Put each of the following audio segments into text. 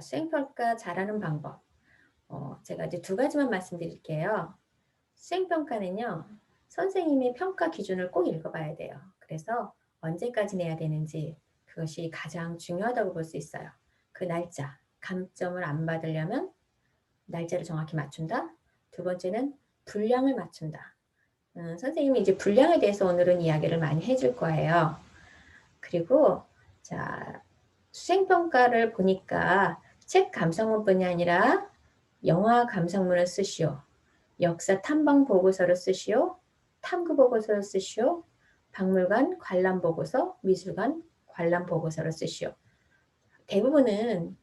수행평가 잘하는 방법. 제가 이제 두 가지만 말씀드릴게요. 수행평가는요, 선생님의 평가 기준을 꼭 읽어봐야 돼요. 그래서 언제까지 내야 되는지 그것이 가장 중요하다고 볼 수 있어요. 그 날짜, 감점을 안 받으려면 날짜를 정확히 맞춘다. 두 번째는 분량을 맞춘다. 선생님이 이제 분량에 대해서 오늘은 이야기를 많이 해줄 거예요. 그리고 자, 수행평가를 보니까 책 감상문뿐이 아니라 영화 감상문을 쓰시오. 역사 탐방 보고서를 쓰시오. 탐구 보고서를 쓰시오. 박물관 관람 보고서, 미술관 관람 보고서를 쓰시오. 대부분은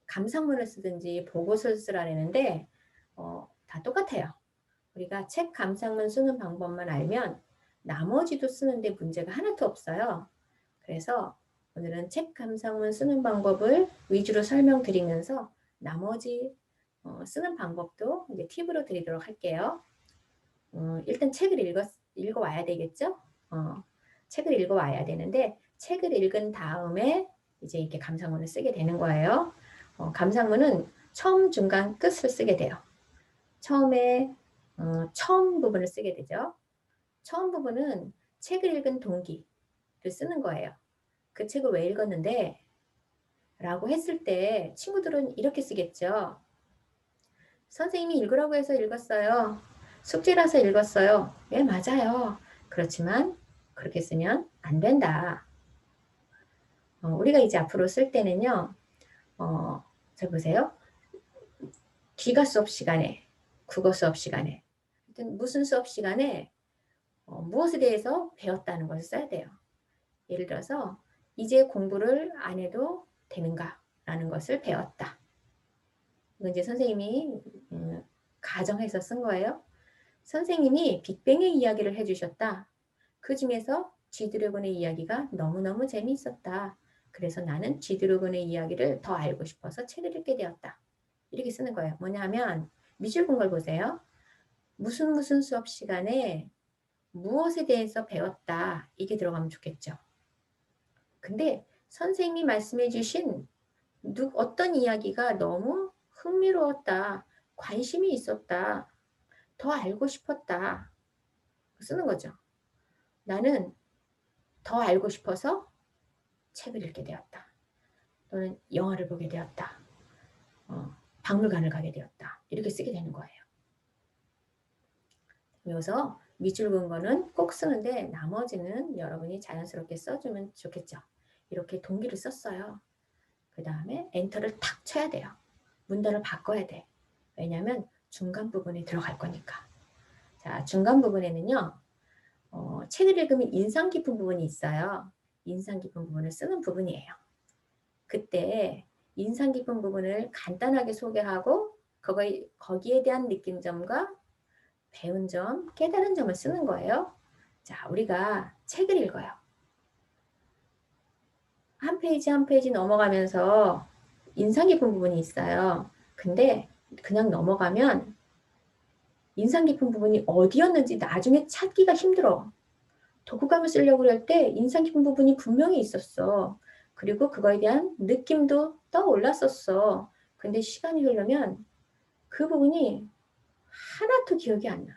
감상문을 쓰든지 보고서를 쓰라는데 다 똑같아요. 우리가 책 감상문 쓰는 방법만 알면 나머지도 쓰는데 문제가 하나도 없어요. 그래서 오늘은 책 감상문 쓰는 방법을 위주로 설명드리면서 나머지 쓰는 방법도 이제 팁으로 드리도록 할게요. 일단 책을 읽어와야 되겠죠? 책을 읽어와야 되는데 책을 읽은 다음에 이제 이렇게 감상문을 쓰게 되는 거예요. 감상문은 처음, 중간, 끝을 쓰게 돼요. 처음에 처음 부분을 쓰게 되죠. 처음 부분은 책을 읽은 동기를 쓰는 거예요. 그 책을 왜 읽었는데? 라고 했을 때 친구들은 이렇게 쓰겠죠. 선생님이 읽으라고 해서 읽었어요. 숙제라서 읽었어요. 예, 맞아요. 그렇지만 그렇게 쓰면 안 된다. 우리가 이제 앞으로 쓸 때는요. 잘 보세요. 기가 수업 시간에, 국어 수업 시간에, 무슨 수업 시간에 무엇에 대해서 배웠다는 것을 써야 돼요. 예를 들어서 이제 공부를 안 해도 되는가라는 것을 배웠다. 이건 이제 선생님이 가정해서 쓴 거예요. 선생님이 빅뱅의 이야기를 해주셨다. 그 중에서 G드래곤의 이야기가 너무너무 재미있었다. 그래서 나는 G드래곤의 이야기를 더 알고 싶어서 책을 읽게 되었다. 이렇게 쓰는 거예요. 뭐냐면 밑줄 본 걸 보세요. 무슨 수업 시간에 무엇에 대해서 배웠다. 이게 들어가면 좋겠죠. 근데 선생님이 말씀해 주신 어떤 이야기가 너무 흥미로웠다. 관심이 있었다. 더 알고 싶었다. 쓰는 거죠. 나는 더 알고 싶어서 책을 읽게 되었다. 또는 영화를 보게 되었다. 박물관을 가게 되었다. 이렇게 쓰게 되는 거예요. 그래서 밑줄 그은 거는 꼭 쓰는데 나머지는 여러분이 자연스럽게 써주면 좋겠죠. 이렇게 동기를 썼어요. 그 다음에 엔터를 탁 쳐야 돼요. 문단을 바꿔야 돼. 왜냐하면 중간 부분에 들어갈 거니까. 자, 중간 부분에는요. 책을 읽으면 인상 깊은 부분이 있어요. 인상 깊은 부분을 쓰는 부분이에요. 그때 인상 깊은 부분을 간단하게 소개하고 거기에 대한 느낀 점과 배운 점, 깨달은 점을 쓰는 거예요. 자, 우리가 책을 읽어요. 한 페이지 한 페이지 넘어가면서 인상 깊은 부분이 있어요. 근데 그냥 넘어가면 인상 깊은 부분이 어디였는지 나중에 찾기가 힘들어. 독후감을 쓰려고 할 때 인상 깊은 부분이 분명히 있었어. 그리고 그거에 대한 느낌도 떠올랐었어. 근데 시간이 흐르면 그 부분이 하나도 기억이 안 나.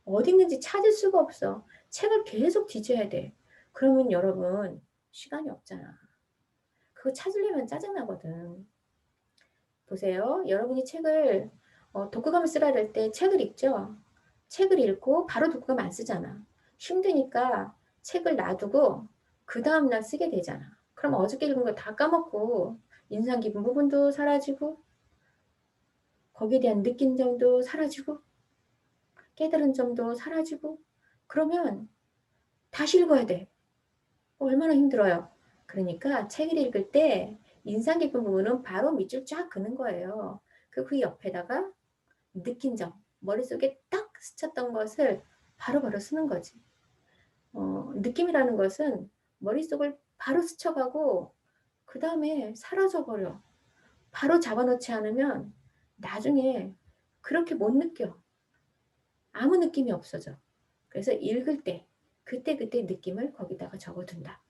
어디 있는지 찾을 수가 없어. 책을 계속 뒤져야 돼. 그러면 여러분 시간이 없잖아. 그거 찾으려면 짜증나거든. 보세요. 여러분이 책을 독후감을 쓰라 할 때 책을 읽죠. 책을 읽고 바로 독후감 안 쓰잖아. 힘드니까 책을 놔두고 그 다음날 쓰게 되잖아. 그럼 어저께 읽은 거 다 까먹고 인상 깊은 부분도 사라지고 거기에 대한 느낀 점도 사라지고 깨달은 점도 사라지고 그러면 다시 읽어야 돼. 얼마나 힘들어요. 그러니까 책을 읽을 때 인상 깊은 부분은 바로 밑줄 쫙 그는 거예요. 그 옆에다가 느낀 점, 머릿속에 딱 스쳤던 것을 바로바로 쓰는 거지. 느낌이라는 것은 머릿속을 바로 스쳐가고 그 다음에 사라져버려. 바로 잡아놓지 않으면 나중에 그렇게 못 느껴. 아무 느낌이 없어져. 그래서 읽을 때 그때그때 느낌을 거기다가 적어둔다.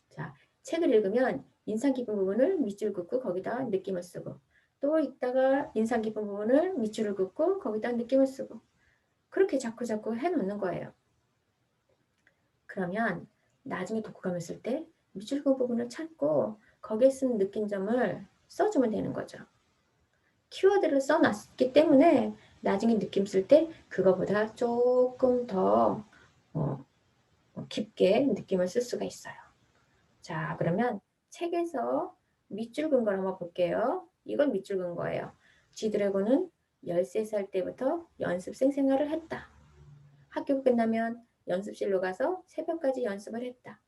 자, 책을 읽으면 인상 깊은 부분을 밑줄 긋고 거기다 느낌을 쓰고 또 있다가 인상 깊은 부분을 밑줄을 긋고 거기다 느낌을 쓰고 그렇게 자꾸 해놓는 거예요. 그러면 나중에 독후감을 쓸 때 밑줄 긋은 부분을 찾고 거기에 쓴 느낀점을 써주면 되는 거죠. 키워드를 써놨기 때문에 나중에 느낌 쓸 때 그거보다 조금 더 깊게 느낌을 쓸 수가 있어요. 자, 그러면 책에서 밑줄 긋은 걸 한번 볼게요. 이건 밑줄 긋은 거예요. G드래곤은 13살 때부터 연습생 생활을 했다. 학교 끝나면 연습실로 가서 새벽까지 연습을 했다.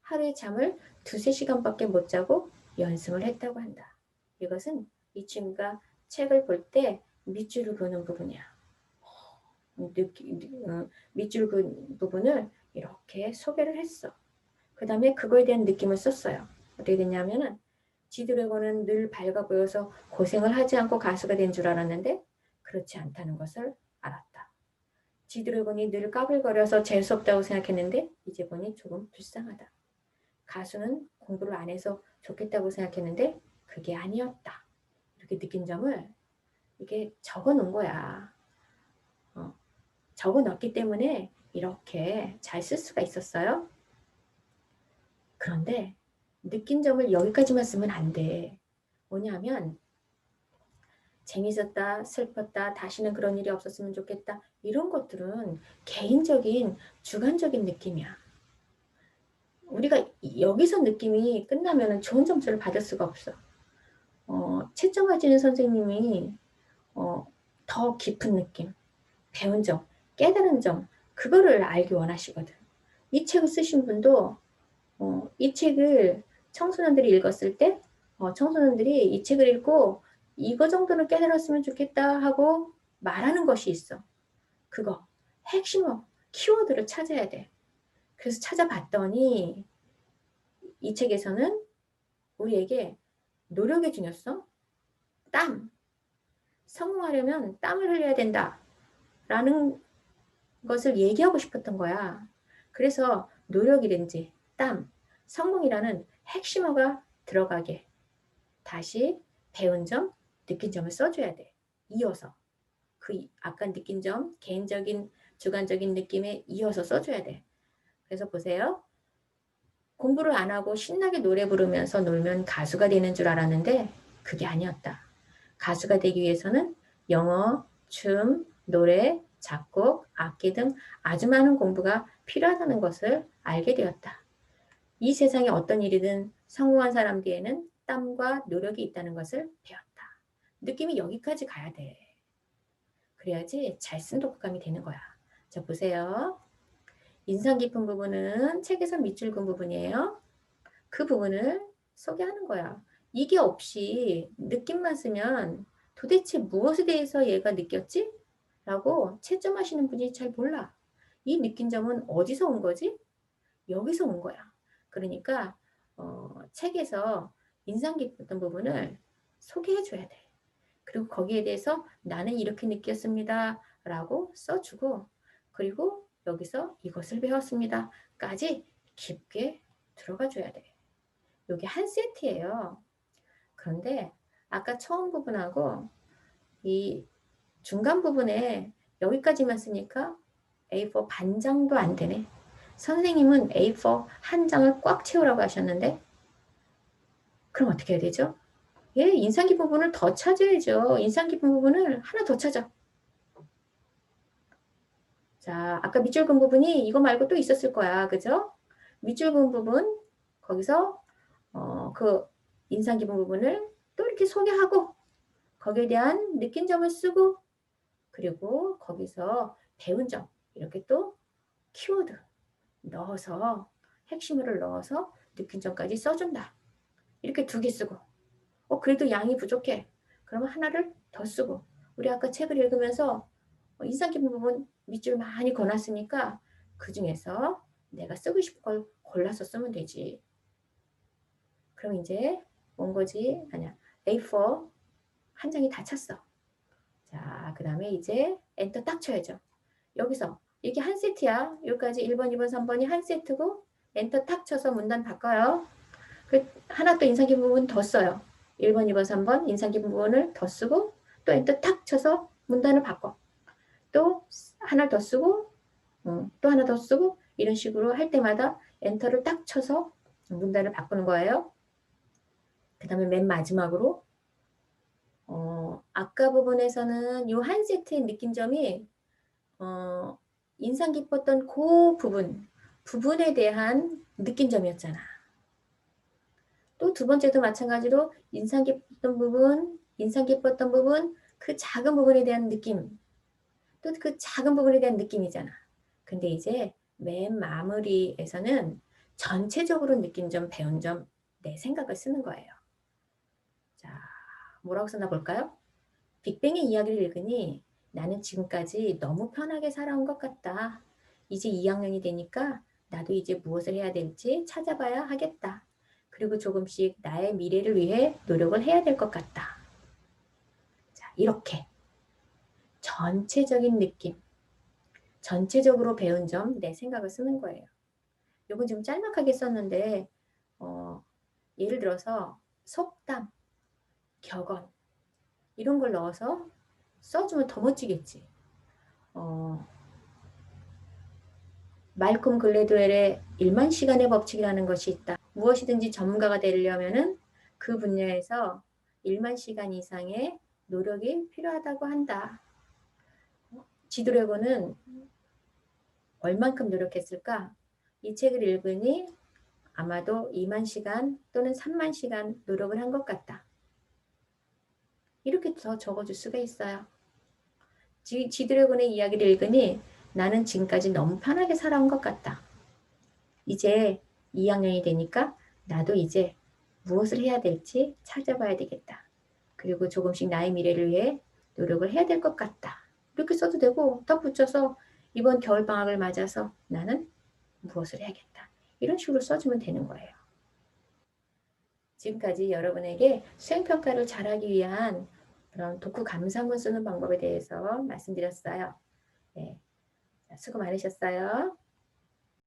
하루에 잠을 2~3시간밖에 못 자고 연습을 했다고 한다. 이것은 이 친구가 책을 볼 때 밑줄을 그는 부분이야. 밑줄 그 부분을 이렇게 소개를 했어. 그 다음에 그거에 대한 느낌을 썼어요. 어떻게 됐냐면은 G드래곤은 늘 밝아 보여서 고생을 하지 않고 가수가 된 줄 알았는데 그렇지 않다는 것을 알았다. G드래곤이 늘 까불거려서 재수없다고 생각했는데 이제 보니 조금 불쌍하다. 가수는 공부를 안 해서 좋겠다고 생각했는데 그게 아니었다. 이렇게 느낀 점을 이게 적어 놓은 거야. 적어 놨기 때문에 이렇게 잘 쓸 수가 있었어요. 그런데 느낀 점을 여기까지만 쓰면 안 돼. 뭐냐면 재밌었다, 슬펐다, 다시는 그런 일이 없었으면 좋겠다. 이런 것들은 개인적인 주관적인 느낌이야. 우리가 여기서 느낌이 끝나면 좋은 점수를 받을 수가 없어. 채점 가지는 선생님이 더 깊은 느낌, 배운 점, 깨달은 점, 그거를 알기 원하시거든. 이 책을 쓰신 분도 이 책을 청소년들이 읽었을 때 청소년들이 이 책을 읽고 이거 정도는 깨달았으면 좋겠다 하고 말하는 것이 있어. 그거 핵심어 키워드를 찾아야 돼. 그래서 찾아봤더니 이 책에서는 우리에게 노력의 중요성, 땀, 성공하려면 땀을 흘려야 된다 라는 것을 얘기하고 싶었던 거야. 그래서 노력이든지 땀, 성공이라는 핵심어가 들어가게 다시 배운 점, 느낀 점을 써줘야 돼. 이어서. 그 아까 느낀 점, 개인적인, 주관적인 느낌에 이어서 써줘야 돼. 그래서 보세요. 공부를 안 하고 신나게 노래 부르면서 놀면 가수가 되는 줄 알았는데 그게 아니었다. 가수가 되기 위해서는 영어, 춤, 노래, 작곡, 악기 등 아주 많은 공부가 필요하다는 것을 알게 되었다. 이 세상에 어떤 일이든 성공한 사람 뒤에는 땀과 노력이 있다는 것을 배웠다. 느낌이 여기까지 가야 돼. 그래야지 잘 쓴 독후감이 되는 거야. 자, 보세요. 인상 깊은 부분은 책에서 밑줄 긋은 부분이에요. 그 부분을 소개하는 거야. 이게 없이 느낌만 쓰면 도대체 무엇에 대해서 얘가 느꼈지? 라고 채점하시는 분이 잘 몰라. 이 느낀 점은 어디서 온 거지? 여기서 온 거야. 그러니까 책에서 인상 깊었던 부분을 소개해 줘야 돼. 그리고 거기에 대해서 나는 이렇게 느꼈습니다. 라고 써주고 그리고 여기서 이것을 배웠습니다. 까지 깊게 들어가 줘야 돼. 이게 한 세트예요. 그런데 아까 처음 부분하고 이 중간 부분에 여기까지만 쓰니까 A4 반장도 안 되네. 선생님은 A4 한 장을 꽉 채우라고 하셨는데 그럼 어떻게 해야 되죠? 예, 인상 깊은 부분을 더 찾아야죠. 인상 깊은 부분을 하나 더 찾아. 자, 아까 밑줄 긋은 부분이 이거 말고 또 있었을 거야. 그죠? 밑줄 긋은 부분 거기서 그 인상 깊은 부분을 또 이렇게 소개하고 거기에 대한 느낀 점을 쓰고 그리고 거기서 배운 점 이렇게 또 키워드 넣어서 핵심어를 넣어서 느낀 점까지 써준다. 이렇게 2개 쓰고 그래도 양이 부족해. 그러면 하나를 더 쓰고 우리 아까 책을 읽으면서 인상 깊은 부분 밑줄 많이 그어놨으니까 그 중에서 내가 쓰고 싶은 걸 골라서 쓰면 되지. 그럼 이제 원고지 아니야 A4 한 장이 다 찼어. 자, 그 다음에 이제 엔터 딱 쳐야죠. 여기서 이게 한 세트야. 여기까지 1번, 2번, 3번이 한 세트고 엔터 딱 쳐서 문단 바꿔요. 하나 또 인상 깊은 부분 더 써요. 1번, 2번, 3번 인상 깊은 부분을 더 쓰고 또 엔터 탁 쳐서 문단을 바꿔. 또 하나 더 쓰고 또 하나 더 쓰고 이런 식으로 할 때마다 엔터를 딱 쳐서 문단을 바꾸는 거예요. 그 다음에 맨 마지막으로 아까 부분에서는 이 한 세트의 느낀점이 인상 깊었던 그 부분에 대한 느낀점이었잖아. 또 두 번째도 마찬가지로 인상 깊었던 부분, 그 작은 부분에 대한 느낌, 또 그 작은 부분에 대한 느낌이잖아. 근데 이제 맨 마무리에서는 전체적으로 느낀 점, 배운 점, 내 생각을 쓰는 거예요. 자, 뭐라고 쓰나 볼까요? 빅뱅의 이야기를 읽으니 나는 지금까지 너무 편하게 살아온 것 같다. 이제 2학년이 되니까 나도 이제 무엇을 해야 될지 찾아봐야 하겠다. 그리고 조금씩 나의 미래를 위해 노력을 해야 될 것 같다. 자, 이렇게 전체적인 느낌, 전체적으로 배운 점, 내 생각을 쓰는 거예요. 이건 좀 짤막하게 썼는데 예를 들어서 속담, 격언 이런 걸 넣어서 써주면 더 멋지겠지. 말콤 글래드웰의 1만 시간의 법칙이라는 것이 있다. 무엇이든지 전문가가 되려면은 그 분야에서 1만 시간 이상의 노력이 필요하다고 한다. 지드래곤은 얼만큼 노력했을까? 이 책을 읽으니 아마도 2만 시간 또는 3만 시간 노력을 한 것 같다. 이렇게 더 적어줄 수가 있어요. 지드래곤의 이야기를 읽으니 나는 지금까지 너무 편하게 살아온 것 같다. 이제 2학년이 되니까 나도 이제 무엇을 해야 될지 찾아봐야 되겠다. 그리고 조금씩 나의 미래를 위해 노력을 해야 될 것 같다. 이렇게 써도 되고 덧붙여서 이번 겨울방학을 맞아서 나는 무엇을 해야겠다. 이런 식으로 써주면 되는 거예요. 지금까지 여러분에게 수행평가를 잘하기 위한 그런 독후 감상문 쓰는 방법에 대해서 말씀드렸어요. 네. 수고 많으셨어요.